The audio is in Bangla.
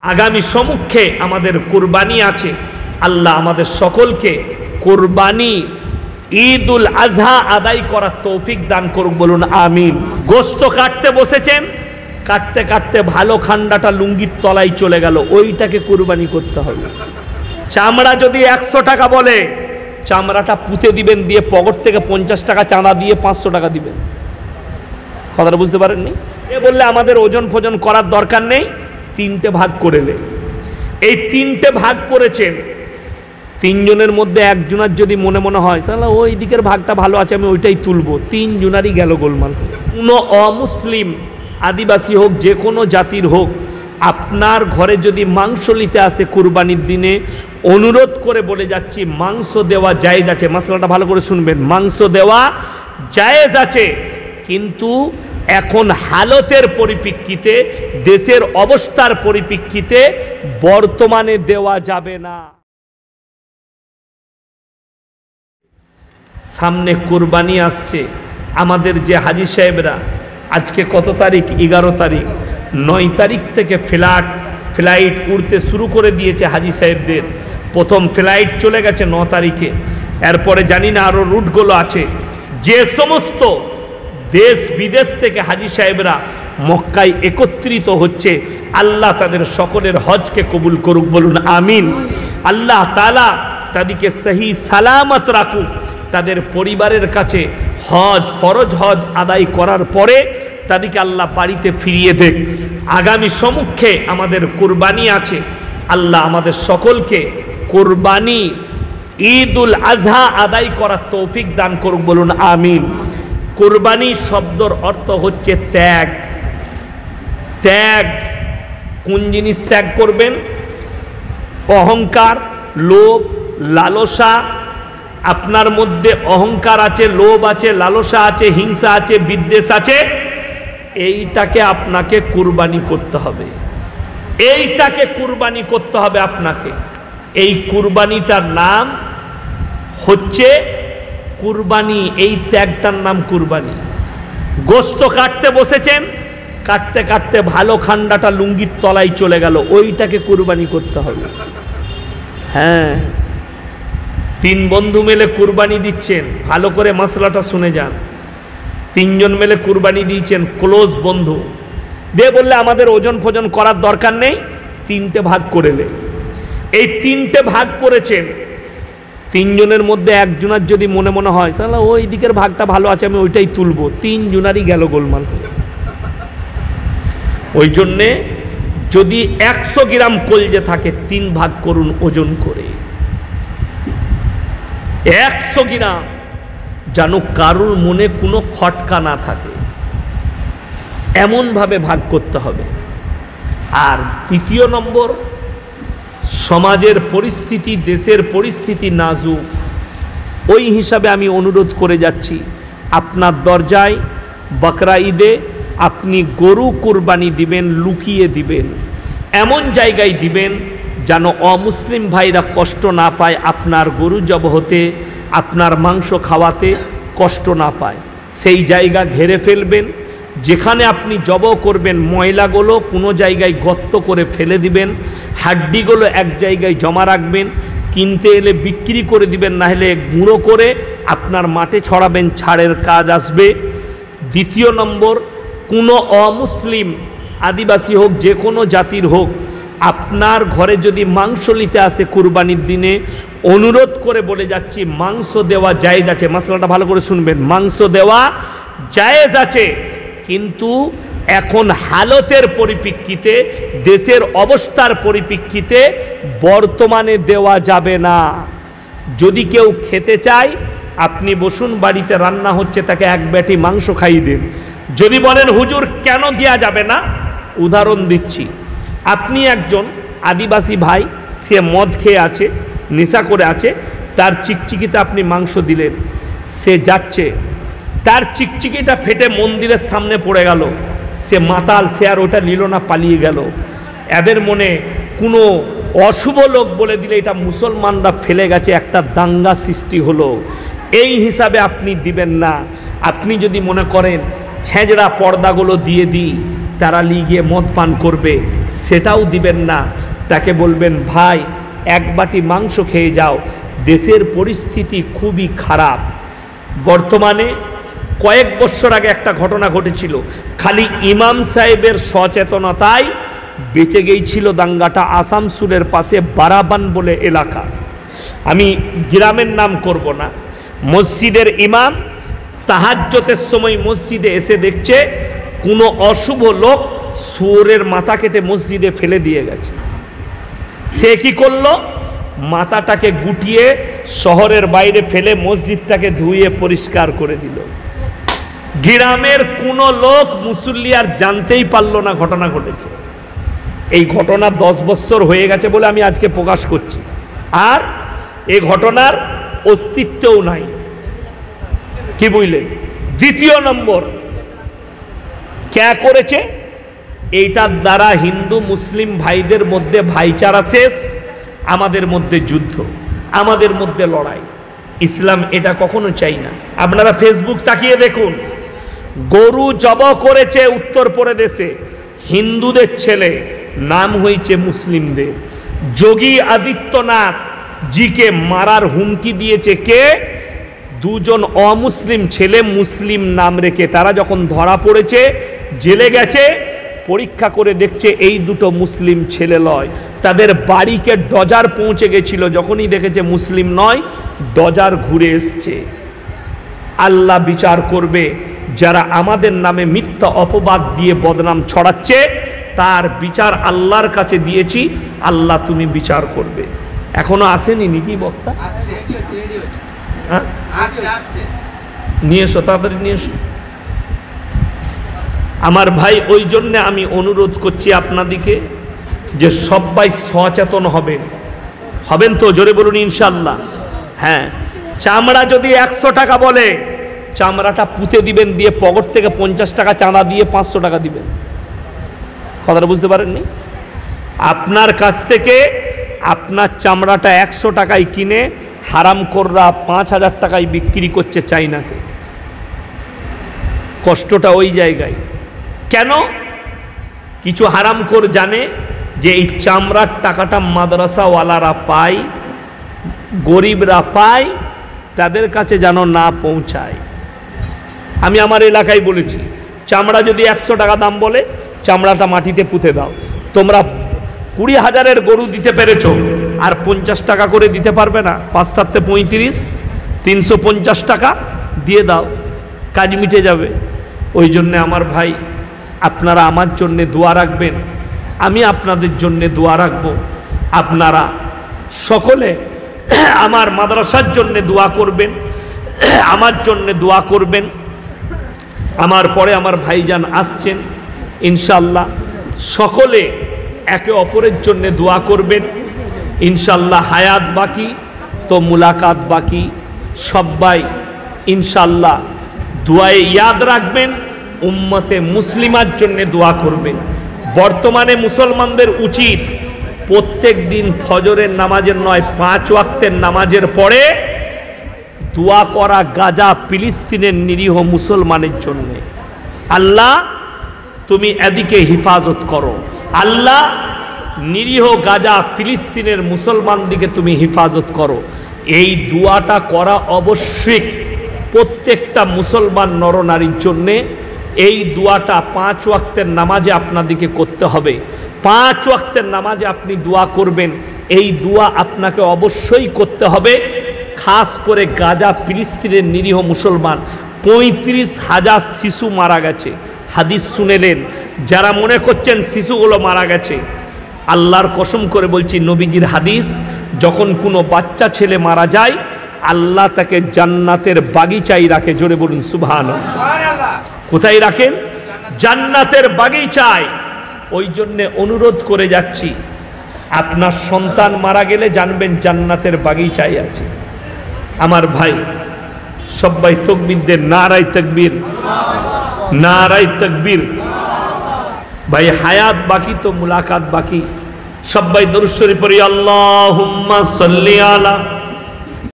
আগামী সম্মুখে আমাদের কুরবানি আছে। আল্লাহ আমাদের সকলকে কুরবানি ঈদুল আজহা আদায় করার তৌফিক দান করুক, বলুন আমিন। গোশত কাটতে বসেছেন, কাটতে কাটতে ভালো খান্ডাটা লুঙ্গির তলায় চলে গেল, ওইটাকে কুরবানি করতে হবে। চামড়া যদি 100 টাকা বলে, চামড়াটা পুঁতে দিবেন, দিয়ে পকেট থেকে 50 টাকা চাঁদা দিয়ে 500 টাকা দিবেন। কথাটা বুঝতে পারেননি? এ বললে আমাদের ওজন ফোজন করার দরকার নেই, 3টে ভাগ করে নে। এই 3টে ভাগ করেছেন, 3 জনের মধ্যে একজনের যদি মনে মনে হয় সালা ওই দিকের ভাগটা ভালো আছে, আমি ওইটাই তুলবো, 3 জনারই গেল গোলমাল। কোনো অমুসলিম, আদিবাসী হোক, যে কোনো জাতির হোক, আপনার ঘরে যদি মাংস নিতে আসে কুরবানির দিনে, অনুরোধ করে বলে যাচ্ছি মাংস দেওয়া জায়েজ আছে। মশলাটা ভালো করে শুনবেন, মাংস দেওয়া জায়েজ আছে, কিন্তু এখন হালতের পরিপ্রেক্ষিতে, দেশের অবস্থার পরিপ্রেক্ষিতে বর্তমানে দেওয়া যাবে না। সামনে কুরবানি আসছে। আমাদের যে হাজী সাহেবরা, আজকে কত তারিখ? 11 তারিখ। 9 তারিখ থেকে ফ্লাইট উড়তে শুরু করে দিয়েছে হাজী সাহেবদের। প্রথম ফ্লাইট চলে গেছে 9 তারিখে, এরপরে জানি না আরও রুটগুলো আছে। যে সমস্ত দেশ বিদেশ থেকে হাজী সাহেবরা মক্কায় একত্রিত হচ্ছে, আল্লাহ তাদের সকলের হজকে কবুল করুক, বলুন আমিন। আল্লাহ তাআলা তাদেরকে সহি সালামত রাখুক, তাদের পরিবারের কাছে হজ, ফরজ হজ আদায় করার পরে তাদেরকে আল্লাহ বাড়িতে ফিরিয়ে দেখ। আগামী সম্মুখে আমাদের কুরবানি আছে। আল্লাহ আমাদের সকলকে কুরবানি ঈদুল আজহা আদায় করার তৌফিক দান করুক, বলুন আমিন। কুরবানি শব্দর অর্থ হচ্ছে ত্যাগ। ত্যাগ, কোন জিনিস ত্যাগ করবেন? অহংকার, লোভ, লালসা। আপনার মধ্যে অহংকার আছে, লোভ আছে, লালসা আছে, হিংসা আছে, বিদ্বেষ আছে, এইটাকে আপনাকে কুরবানি করতে হবে। এইটাকে কুরবানি করতে হবে আপনাকে। এই কুরবানিটার নাম হচ্ছে কুরবানি, এই ত্যাগটার নাম কুরবানি। গোশত কাটতে বসেছেন, কাটতে কাটতে ভালো খান্ডাটা লুঙ্গির তলায় চলে গেল, ওইটাকে কুরবানি করতে হবে। হ্যাঁ, 3 বন্ধু মিলে কুরবানি দিচ্ছেন, ভালো করে মশলাটা শুনে যান। 3 জন মিলে কুরবানি দিয়েছেন, ক্লোজ বন্ধু। দিয়ে বললে আমাদের ওজন ফোজন করার দরকার নেই, 3টে ভাগ করে নে। এই 3টে ভাগ করেছেন, 3 জনের মধ্যে একজনের যদি মনে মনে হয় সালা ওই দিকের ভাগটা ভালো আছে, আমি ওইটাই তুলবো, 3 জনারই গেল গোলমাল। ওই জন্যে যদি 100 গ্রাম কলজে থাকে, 3 ভাগ করুন ওজন করে। 100 গ্রাম, যেন কারুর মনে কোনো খটকা না থাকে, এমনভাবে ভাগ করতে হবে। আর 2 নম্বর, সমাজের পরিস্থিতি, দেশের পরিস্থিতি নাজুক, ওই হিসাবে আমি অনুরোধ করে যাচ্ছি, আপনার দরজায় বকরা ঈদে আপনি গরু কুরবানি দিবেন, লুকিয়ে দিবেন, এমন জায়গায় দিবেন যেন অমুসলিম ভাইরা কষ্ট না পায়, আপনার গরু জবহতে, আপনার মাংস খাওয়াতে কষ্ট না পায়। সেই জায়গা ঘেরে ফেলবেন। যেখানে আপনি জব করবেন, ময়লাগুলো কোনো জায়গায় গর্ত করে ফেলে দিবেন, হাড্ডিগুলো এক জায়গায় জমা রাখবেন, কিনতে এলে বিক্রি করে দিবেন, না হলে গুঁড়ো করে আপনার মাঠে ছড়াবেন, ছাড়ের কাজ আসবে। 2 নম্বর, কোনো অমুসলিম, আদিবাসী হোক, যে কোনো জাতির হোক, আপনার ঘরে যদি মাংস নিতে আসে কুরবানির দিনে, অনুরোধ করে বলে যাচ্ছি মাংস দেওয়া জায়েজ আছে। মশলাটা ভালো করে শুনবেন, মাংস দেওয়া জায়েজ আছে, কিন্তু এখন হালতের পরিপ্রেক্ষিতে, দেশের অবস্থার পরিপ্রেক্ষিতে বর্তমানে দেওয়া যাবে না। যদি কেউ খেতে চায়, আপনি বসুন, বাড়িতে রান্না হচ্ছে, তাকে 1 বাটি মাংস খাইয়ে দিন। যদি বলেন হুজুর কেন দেওয়া যাবে না, উদাহরণ দিচ্ছি। আপনি একজন আদিবাসী ভাই, সে মদ খেয়ে আছে, নেশা করে আছে, তার চিকচিকিতে আপনি মাংস দিলেন, সে যাচ্ছে, তার চিকচিকিটা ফেটে মন্দিরের সামনে পড়ে গেল, সে মাতাল, সে আর ওটা নিল না, পালিয়ে গেল। এদের মনে কোনো অশুভ লোক বলে দিলে এটা মুসলমানরা ফেলে গেছে, একটা দাঙ্গা সৃষ্টি হলো, এই হিসাবে আপনি দিবেন না। আপনি যদি মনে করেন ছেঁচড়া পর্দাগুলো দিয়ে দিই, তারালি গিয়ে মদ পান করবে, সেটাও দিবেন না। তাকে বলবেন ভাই এক বাটি মাংস খেয়ে যাও। দেশের পরিস্থিতি খুবই খারাপ। বর্তমানে কয়েক বছর আগে একটা ঘটনা ঘটেছিল, খালি ইমাম সাহেবের সচেতনতায় বেঁচে গিয়েছিল দাঙ্গাটা। আসানসোলের পাশে বারাবান বলে এলাকা, আমি গ্রামের নাম করব না। মসজিদের ইমাম তাহাজ্জুদের সময় মসজিদে এসে দেখছে কোনো অশুভ লোক শুয়োরের মাথা কেটে মসজিদে ফেলে দিয়ে গেছে। সে কি করলো, মাথাটাকে গুটিয়ে শহরের বাইরে ফেলে মসজিদটাকে ধুয়ে পরিষ্কার করে দিল। গ্রামের কোনো লোক মুসল্লি আর জানতেই পারলো না ঘটনা ঘটেছে। এই ঘটনা 10 বছর হয়ে গেছে বলে আমি আজকে প্রকাশ করছি, আর এই ঘটনার অস্তিত্বও নাই। কি বুঝলেন? দ্বিতীয় নম্বর, কে করেছে? এইটার দ্বারা হিন্দু মুসলিম ভাইদের মধ্যে ভাইচারা শেষ, আমাদের মধ্যে যুদ্ধ, আমাদের মধ্যে লড়াই। ইসলাম এটা কখনো চাই না। আপনারা ফেসবুক তাকিয়ে দেখুন, গরু জবাহ করেছে উত্তরপ্রদেশে হিন্দুদের ছেলে, নাম হয়েছে মুসলিমদের। যোগী আদিত্যনাথ জিকে মারার হুমকি দিয়েছে কে? দুজন অমুসলিম ছেলে মুসলিম নাম রেখে। তারা যখন ধরা পড়েছে, জেলে গেছে, পরীক্ষা করে দেখছে এই দুটো মুসলিম ছেলে নয়। তাদের বাড়িকে ডজার পৌঁছে গেছিল, যখনই দেখেছে মুসলিম নয়, ডজার ঘুরে এসছে। আল্লাহ বিচার করবে। যারা আমাদের নামে মিথ্যা অপবাদ দিয়ে বদনাম ছড়াচ্ছে, তার বিচার আল্লাহর কাছে দিয়েছি, আল্লাহ তুমি বিচার করবে। এখনো আসেনি নাকি বক্তা? নিয়ে এসো, তাড়াতাড়ি নিয়ে এসো। আমার ভাই, ওই জন্যে আমি অনুরোধ করছি আপনাদিকে যে সবাই সচেতন হবেন। হবেন তো? জোরে বলুন ইনশাল্লাহ। হ্যাঁ, চামড়া যদি 100 টাকা বলে, চামড়াটা পুঁতে দিবেন, দিয়ে পকেট থেকে 50 টাকা চাঁদা দিয়ে 500 টাকা দিবেন। কথাটা বুঝতে পারেননি? আপনার কাছ থেকে আপনার চামড়াটা 100 টাকায় কিনে হারামখোররা 5000 টাকায় বিক্রি করছে চাইনাকে। কষ্টটা ওই জায়গায়। কেন? কিছু হারামখোর জানে যে এই চামড়ার টাকাটা মাদ্রাসাওয়ালারা পায়, গরিবরা পায়, তাদের কাছে যেন না পৌঁছায়। আমি আমার এলাকায় বলেছি, চামড়া যদি 100 টাকা দাম বলে, চামড়াটা মাটিতে পুঁতে দাও। তোমরা 20,000-এর গরু দিতে পেরেছ, আর 50 টাকা করে দিতে পারবে না? 5 7 35, 350 টাকা দিয়ে দাও, কাজ মিটে যাবে। ওই জন্যে আমার ভাই, আপনারা আমার জন্যে দোয়া রাখবেন, আমি আপনাদের জন্যে দোয়া রাখব। আপনারা সকলে আমার মাদ্রাসার জন্যে দোয়া করবেন, আমার জন্যে দোয়া করবেন। আমার পরে আমার ভাইজান আসছেন ইনশাল্লাহ, সকলে একে অপরের জন্যে দোয়া করবেন ইনশাল্লাহ। হায়াত বাকি তো মুলাকাত বাকি। সবাই ইনশাল্লাহ দোয়ায় ইয়াদ রাখবেন, উম্মতে মুসলিমার জন্যে দোয়া করবেন। বর্তমানে মুসলমানদের উচিত প্রত্যেক দিন ফজরের নামাজের নয়, 5 ওয়াক্তের নামাজের পরে দোয়া করা গাজা ফিলিস্তিনের নিরীহ মুসলমানের জন্যে। আল্লাহ তুমি এদিকে হিফাজত করো, আল্লাহ নিরীহ গাজা ফিলিস্তিনের মুসলমান দিকে তুমি হিফাজত করো। এই দোয়াটা করা অবশ্যই প্রত্যেকটা মুসলমান নরনারীর জন্যে। এই দোয়াটা 5 ওয়াক্তের নামাজে আপনাদেরকে করতে হবে। 5 ওয়াক্তের নামাজে আপনি দোয়া করবেন, এই দোয়া আপনাকে অবশ্যই করতে হবে। খাস করে গাজা ফিলিস্তিনের নিরীহ মুসলমান, 35,000 শিশু মারা গেছে। হাদিস শুনেলেন, যারা মনে করছেন শিশুগুলো মারা গেছে, আল্লাহর কসম করে বলছি, নবীজির হাদিস, যখন কোনো বাচ্চা ছেলে মারা যায়, আল্লাহ তাকে জান্নাতের বাগিচায় রাখে। জোরে বলুন সুবহানাল্লাহ। কোথায় রাখেন? জান্নাতের বাগিচায়। ওই জন্যে অনুরোধ করে যাচ্ছি, আপনার সন্তান মারা গেলে জানবেন জান্নাতের বাগিচায় আছে। আমার ভাই, সবাই তাকবীর দেন, নারায়ে তাকবীর, নারায়ে তাকবীর। ভাই, হায়াত বাকি তো মুলাকাত বাকি। সবাই দরুদ শরীফ পড়ি, আল্লাহুম্মা সাল্লি আলা